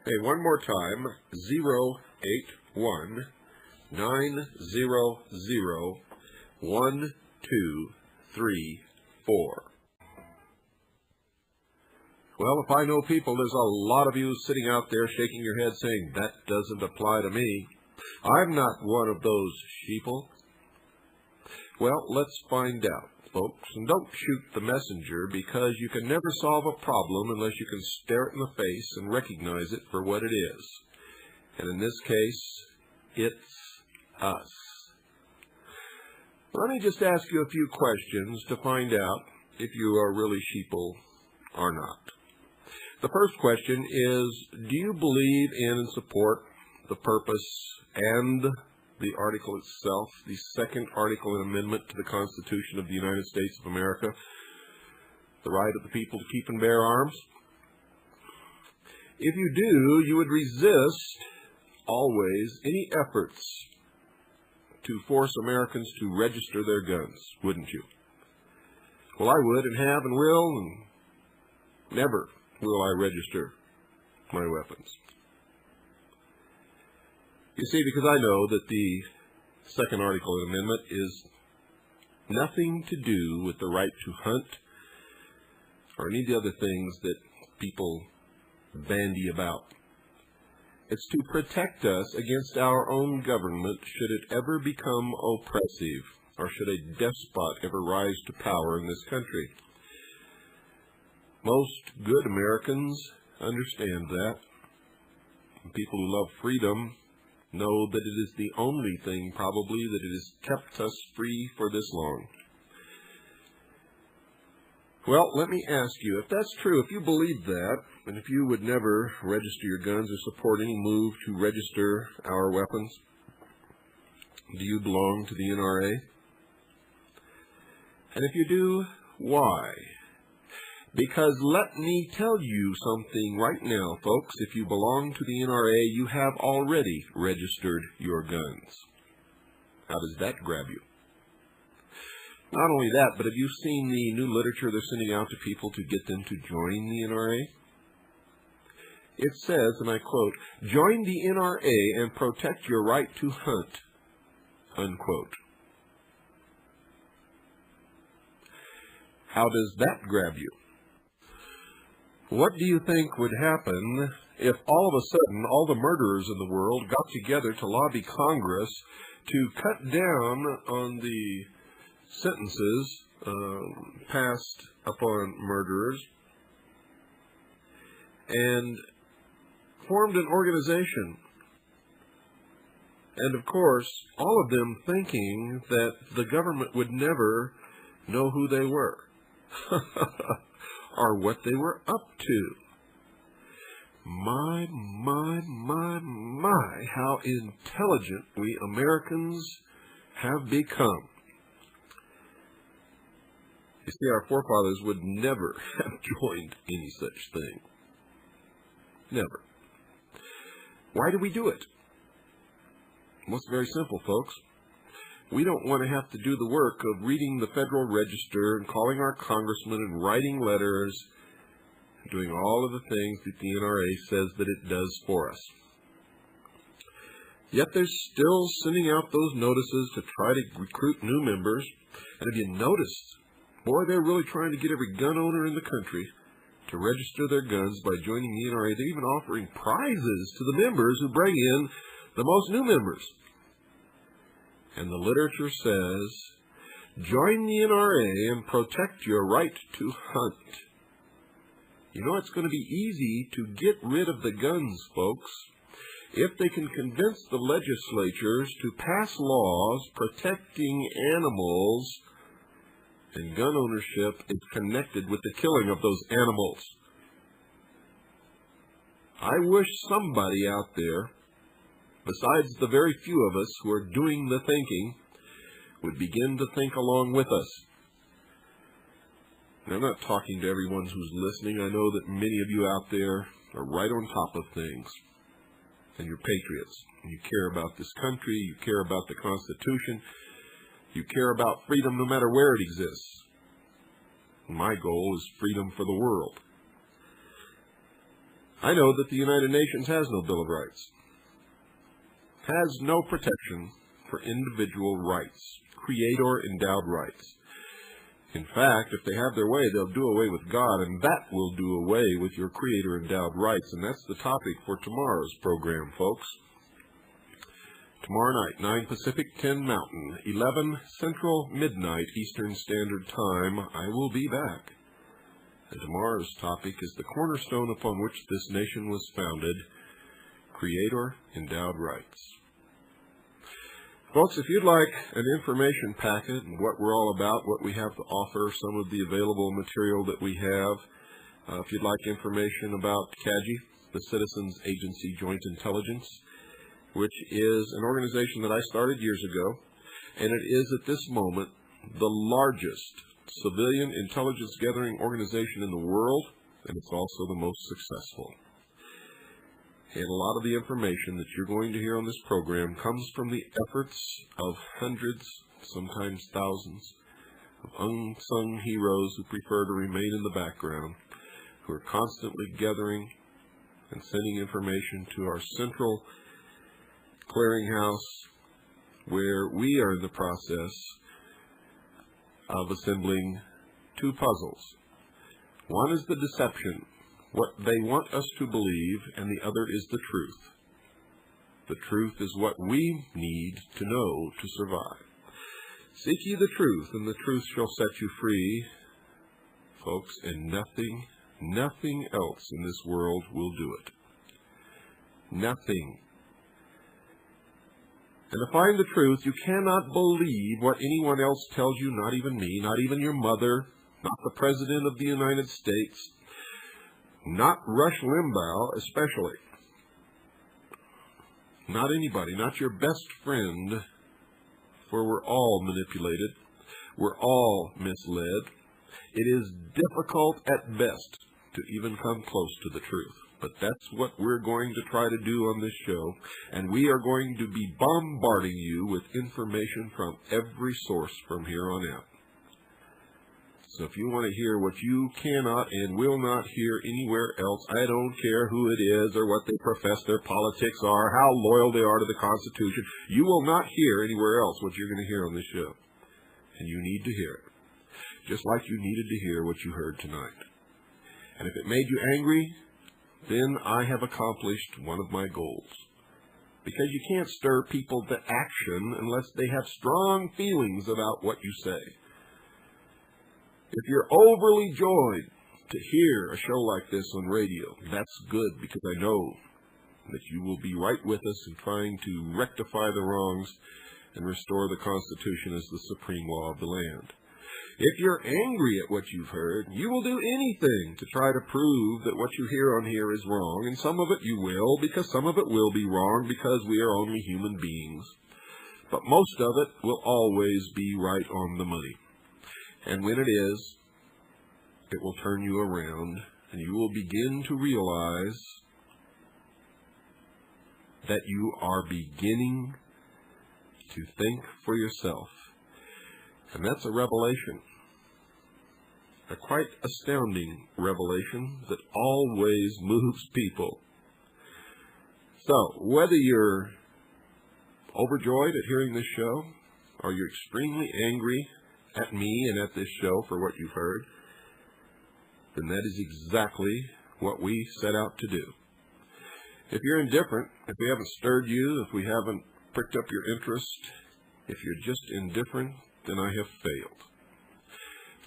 Hey, one more time, 081-900-1234. Well, if I know people, there's a lot of you sitting out there shaking your head saying, that doesn't apply to me. I'm not one of those sheeple. Well, let's find out, folks. And don't shoot the messenger, because you can never solve a problem unless you can stare it in the face and recognize it for what it is. And in this case, it's us. Let me just ask you a few questions to find out if you are really sheeple or not. The first question is, do you believe in and support the purpose and the article itself, the second article and amendment to the Constitution of the United States of America, the right of the people to keep and bear arms? If you do, you would resist always any efforts to force Americans to register their guns, wouldn't you? Well, I would, and have, and will, and never will I register my weapons. You see, because I know that the second article and amendment is nothing to do with the right to hunt or any of the other things that people bandy about. It's to protect us against our own government should it ever become oppressive, or should a despot ever rise to power in this country. Most good Americans understand that. People who love freedom know that it is the only thing, probably, that it has kept us free for this long. Well, let me ask you, if that's true, if you believe that, and if you would never register your guns or support any move to register our weapons, do you belong to the NRA? And if you do, why? Because let me tell you something right now, folks. If you belong to the NRA, you have already registered your guns. How does that grab you? Not only that, but have you seen the new literature they're sending out to people to get them to join the NRA? It says, and I quote, "Join the NRA and protect your right to hunt," unquote. How does that grab you? What do you think would happen if all of a sudden all the murderers in the world got together to lobby Congress to cut down on the sentences passed upon murderers and formed an organization? And of course, all of them thinking that the government would never know who they were. Or what they were up to. My, how intelligent we Americans have become. You see, our forefathers would never have joined any such thing. Never. Why do we do it? Well, it's very simple, folks. We don't want to have to do the work of reading the Federal Register and calling our congressmen and writing letters and doing all of the things that the NRA says that it does for us. Yet they're still sending out those notices to try to recruit new members. And if you noticed, boy, they're really trying to get every gun owner in the country to register their guns by joining the NRA. They're even offering prizes to the members who bring in the most new members. And the literature says, join the NRA and protect your right to hunt. You know, it's going to be easy to get rid of the guns, folks, if they can convince the legislatures to pass laws protecting animals, and gun ownership is connected with the killing of those animals. I wish somebody out there, besides the very few of us who are doing the thinking, would begin to think along with us. And I'm not talking to everyone who's listening. I know that many of you out there are right on top of things. And you're patriots. And you care about this country. You care about the Constitution. You care about freedom no matter where it exists. My goal is freedom for the world. I know that the United Nations has no Bill of Rights, has no protection for individual rights, creator-endowed rights. In fact, if they have their way, they'll do away with God, and that will do away with your creator-endowed rights. And that's the topic for tomorrow's program, folks. Tomorrow night, 9 Pacific, 10 Mountain, 11 Central, midnight Eastern Standard Time, I will be back. And tomorrow's topic is the cornerstone upon which this nation was founded, creator-endowed rights. Folks, if you'd like an information packet and what we're all about, what we have to offer, some of the available material that we have, if you'd like information about CAGI, the Citizens Agency Joint Intelligence, which is an organization that I started years ago, and it is at this moment the largest civilian intelligence gathering organization in the world, and it's also the most successful. And a lot of the information that you're going to hear on this program comes from the efforts of hundreds, sometimes thousands, of unsung heroes who prefer to remain in the background, who are constantly gathering and sending information to our central clearinghouse, where we are in the process of assembling two puzzles. One is the deception, what they want us to believe, and the other is the truth. The truth is what we need to know to survive. Seek ye the truth, and the truth shall set you free, folks, and nothing else in this world will do it. Nothing. And to find the truth, you cannot believe what anyone else tells you, not even me, not even your mother, not the President of the United States, not Rush Limbaugh especially, not anybody, not your best friend, for we're all manipulated, we're all misled. It is difficult at best to even come close to the truth. But that's what we're going to try to do on this show, and we are going to be bombarding you with information from every source from here on out. So if you want to hear what you cannot and will not hear anywhere else, I don't care who it is or what they profess their politics are, how loyal they are to the Constitution, you will not hear anywhere else what you're going to hear on this show. And you need to hear it, just like you needed to hear what you heard tonight. And if it made you angry, then I have accomplished one of my goals. Because you can't stir people to action unless they have strong feelings about what you say. If you're overly joyed to hear a show like this on radio, that's good, because I know that you will be right with us in trying to rectify the wrongs and restore the Constitution as the supreme law of the land. If you're angry at what you've heard, you will do anything to try to prove that what you hear on here is wrong, and some of it you will, because some of it will be wrong, because we are only human beings. But most of it will always be right on the money. And when it is, it will turn you around, and you will begin to realize that you are beginning to think for yourself. And that's a revelation, a quite astounding revelation that always moves people. So, whether you're overjoyed at hearing this show, or you're extremely angry at me and at this show for what you've heard, then that is exactly what we set out to do. If you're indifferent, if we haven't stirred you, if we haven't pricked up your interest, if you're just indifferent, then I have failed.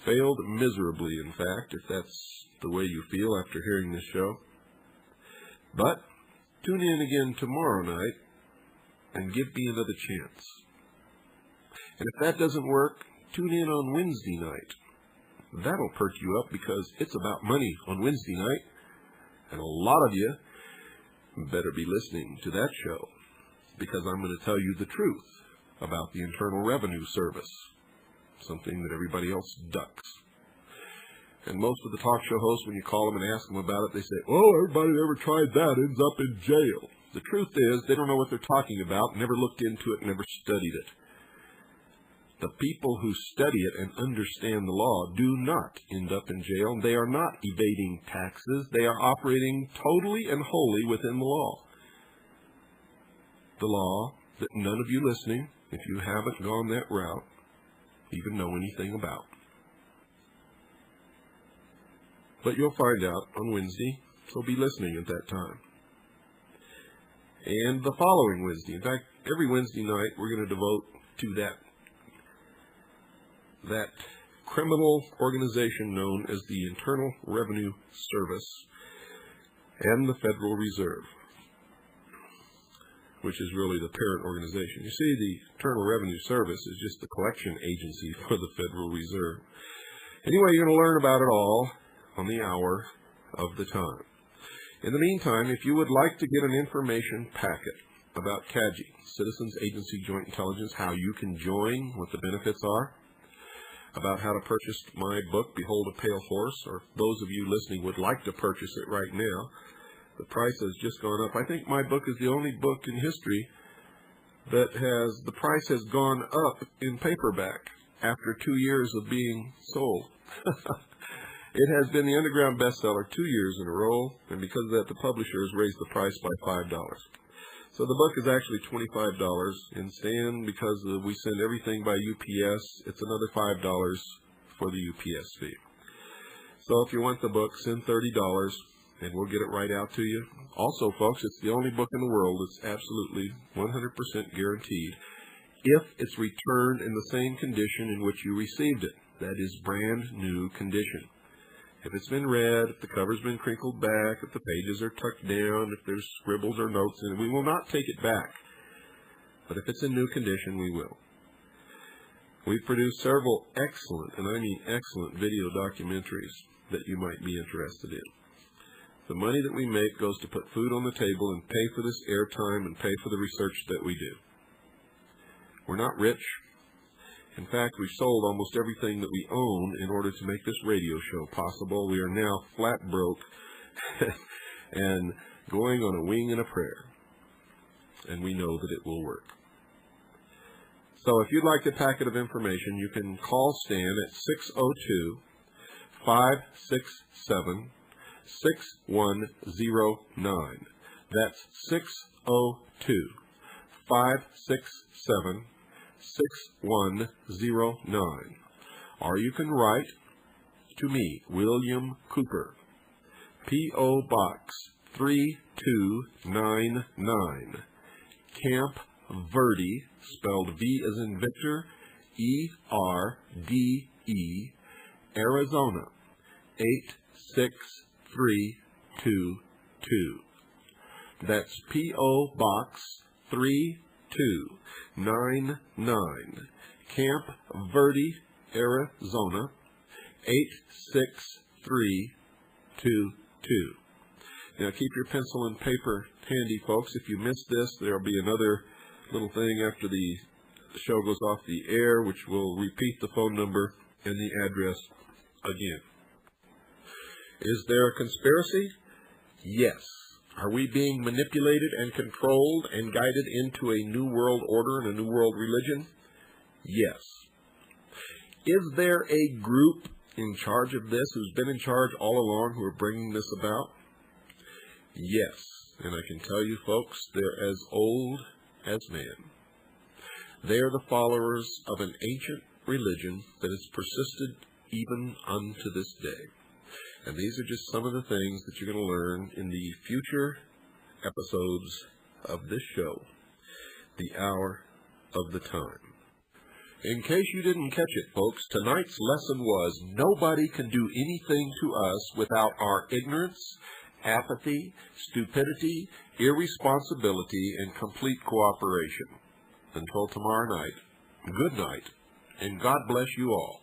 Failed miserably, in fact, if that's the way you feel after hearing this show. But tune in again tomorrow night and give me another chance. And if that doesn't work, tune in on Wednesday night. That'll perk you up, because it's about money on Wednesday night, and a lot of you better be listening to that show, because I'm going to tell you the truth about the Internal Revenue Service, something that everybody else ducks. And most of the talk show hosts, when you call them and ask them about it, they say, oh, everybody that ever tried that ends up in jail. The truth is, they don't know what they're talking about, never looked into it, never studied it. The people who study it and understand the law do not end up in jail. They are not evading taxes. They are operating totally and wholly within the law. The law that none of you listening, if you haven't gone that route, even know anything about. But you'll find out on Wednesday, so be listening at that time. And the following Wednesday, in fact, every Wednesday night, we're going to devote to that criminal organization known as the Internal Revenue Service and the Federal Reserve, which is really the parent organization. You see, the Internal Revenue Service is just the collection agency for the Federal Reserve. Anyway, you're going to learn about it all on the hour of the time. In the meantime, if you would like to get an information packet about CAGI, Citizens Agency Joint Intelligence, how you can join, what the benefits are, about how to purchase my book, Behold a Pale Horse, or those of you listening would like to purchase it right now, the price has just gone up. I think my book is the only book in history that the price has gone up in paperback after 2 years of being sold. It has been the underground bestseller 2 years in a row, and because of that, the publishers raised the price by $5. So the book is actually $25, and Stan, because we send everything by UPS, it's another $5 for the UPS fee. So if you want the book, send $30, and we'll get it right out to you. Also, folks, it's the only book in the world that's absolutely 100% guaranteed if it's returned in the same condition in which you received it. That is, brand new condition. If it's been read, if the cover's been crinkled back, if the pages are tucked down, if there's scribbles or notes in it, we will not take it back. But if it's in new condition, we will. We've produced several excellent, and I mean excellent, video documentaries that you might be interested in. The money that we make goes to put food on the table and pay for this airtime and pay for the research that we do. We're not rich. In fact, we've sold almost everything that we own in order to make this radio show possible. We are now flat broke and going on a wing and a prayer. And we know that it will work. So if you'd like a packet of information, you can call Stan at 602-567-6109. That's 602-567-6109. Or you can write to me, William Cooper, P.O. Box 3299, Camp Verde, spelled V as in Victor, E-R-D-E, Arizona, 86322. That's P.O. Box 3299, Camp Verde, Arizona, 86322. Now keep your pencil and paper handy, folks. If you miss this, there will be another little thing after the show goes off the air, which will repeat the phone number and the address again. Is there a conspiracy? Yes. Are we being manipulated and controlled and guided into a new world order and a new world religion? Yes. Is there a group in charge of this who's been in charge all along who are bringing this about? Yes. And I can tell you, folks, they're as old as man. They are the followers of an ancient religion that has persisted even unto this day. And these are just some of the things that you're going to learn in the future episodes of this show, The Hour of the Time. In case you didn't catch it, folks, tonight's lesson was nobody can do anything to us without our ignorance, apathy, stupidity, irresponsibility, and complete cooperation. Until tomorrow night, good night, and God bless you all.